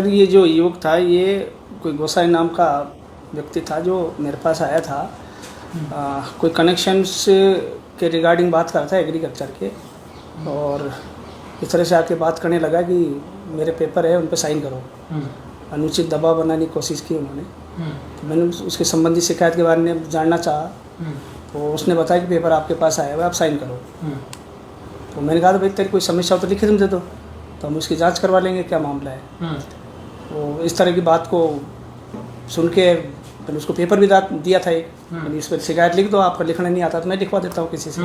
Sir ये जो युवक था ये कोई गोसाई नाम का व्यक्ति था जो मेरे पास आया था। कोई कनेक्शंस के रिगार्डिंग बात कर रहा था एग्रीकल्चर के, और इस तरह से आके बात करने लगा कि मेरे पेपर है उन पर साइन करो। अनुचित दबाव बनाने की कोशिश की उन्होंने। तो मैंने उसके संबंधी शिकायत के बारे में जानना चाहा, तो उसने बताया कि पेपर आपके पास आया हुआ है, आप साइन करो। तो मैंने कहा था भाई तेरी कोई समस्या हो तो लिखित में दे दो, तो हम उसकी जांच करवा लेंगे क्या मामला है। तो इस तरह की बात को सुन के मैंने उसको पेपर भी दिया था एक, मैंने इस पर शिकायत लिख दो, आपका लिखना नहीं आता तो मैं लिखवा देता हूँ किसी से।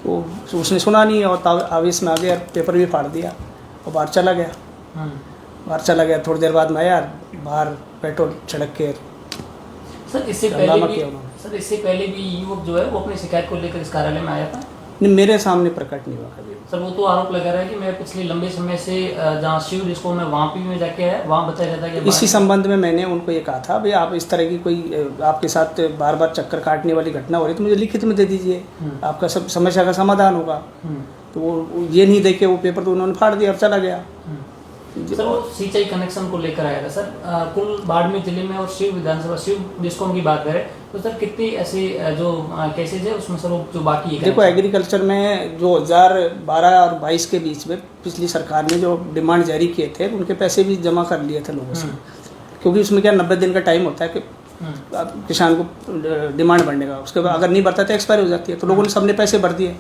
तो उसने सुना नहीं और आवेश में आ गया, पेपर भी फाड़ दिया और बाहर चला गया। थोड़ी देर बाद मैं आया, बाहर पेट्रोल छिड़क के सर इससे पहले भी युवक जो है वो अपनी शिकायत को लेकर इस कार्यालय में आया था? नहीं, मेरे सामने प्रकट नहीं हुआ कभी। सर वो तो आरोप लगा रहा है कि मैं पिछले लंबे समय से जहाँ शिव जिसको मैं वहाँ पे भी जाके आया, वहाँ बताया जाता है कि इसी संबंध में मैंने उनको ये कहा था भाई आप इस तरह की कोई आपके साथ बार बार चक्कर काटने वाली घटना हो रही तो मुझे लिखित में दे दीजिए, आपका सब समस्या का समाधान होगा। तो वो ये नहीं देखे वो पेपर तो उन्होंने फाड़ दिया और चला गया। सर वो सिंचाई कनेक्शन को लेकर आया था सर कुल बाड़मेर जिले में, और शिव विधानसभा शिव डिस्कॉम की बात करें तो सर कितनी ऐसे जो केसेज है उसमें सर जो बाकी है? देखो एग्रीकल्चर में जो 2012 और 22 के बीच में पिछली सरकार ने जो डिमांड जारी किए थे उनके पैसे भी जमा कर लिए थे लोगों से, क्योंकि उसमें क्या 90 दिन का टाइम होता है कि किसान को डिमांड भरने का, उसके बाद अगर नहीं भरता तो एक्सपायर हो जाती है। तो लोगों ने सबने पैसे भर दिए।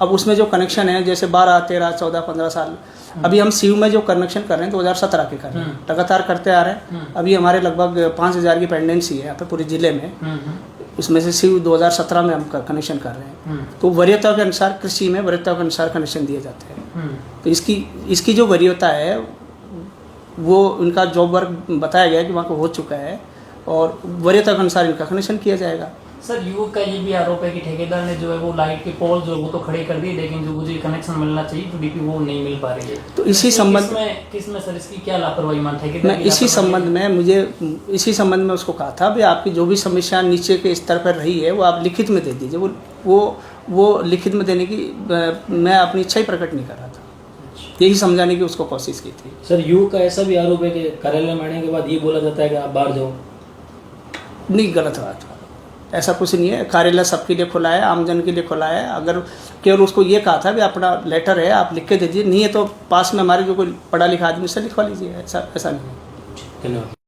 अब उसमें जो कनेक्शन है जैसे 12, 13, 14, 15 साल, अभी हम सीयू में जो कनेक्शन कर रहे हैं 2017 के कर रहे हैं, लगातार करते आ रहे हैं। अभी हमारे लगभग 5000 की पेंडेंसी है यहाँ पे पूरे जिले में, उसमें से सीयू 2017 में हम कनेक्शन कर रहे हैं। तो वरीयता के अनुसार कृषि में वरीयता के अनुसार कनेक्शन दिए जाते हैं। तो इसकी जो वरीयता है वो उनका जॉब वर्क बताया गया कि वहाँ को हो चुका है और वरीयता के अनुसार इनका कनेक्शन किया जाएगा। सर युवक का ये भी आरोप है कि ठेकेदार ने जो है वो लाइट के पोल जो वो तो खड़े कर दिए, लेकिन जो मुझे कनेक्शन मिलना चाहिए तो डीपी वो नहीं मिल पा रही है। तो इसी संबंध किसमें सर इसकी क्या लापरवाही मान ठेकेदार? मैं इसी संबंध में उसको कहा था भाई आपकी जो भी समस्या नीचे के स्तर पर रही है वो आप लिखित में दे दीजिए। वो लिखित में देने की मैं अपनी इच्छा ही प्रकट नहीं कर रहा था, यही समझाने की उसको कोशिश की थी। सर युवक का ऐसा भी आरोप है कि कार्यालय में आने के बाद ये बोला जाता है कि आप बाहर जाओ। नहीं, गलत बात, ऐसा कुछ नहीं है। कार्यालय सबके लिए खुला है, आमजन के लिए खुला है। अगर केवल उसको ये कहा था कि अपना लेटर है आप लिख के दे दीजिए, नहीं है तो पास में हमारे जो कोई पढ़ा लिखा आदमी से लिखवा लीजिए, ऐसा नहीं है। धन्यवाद।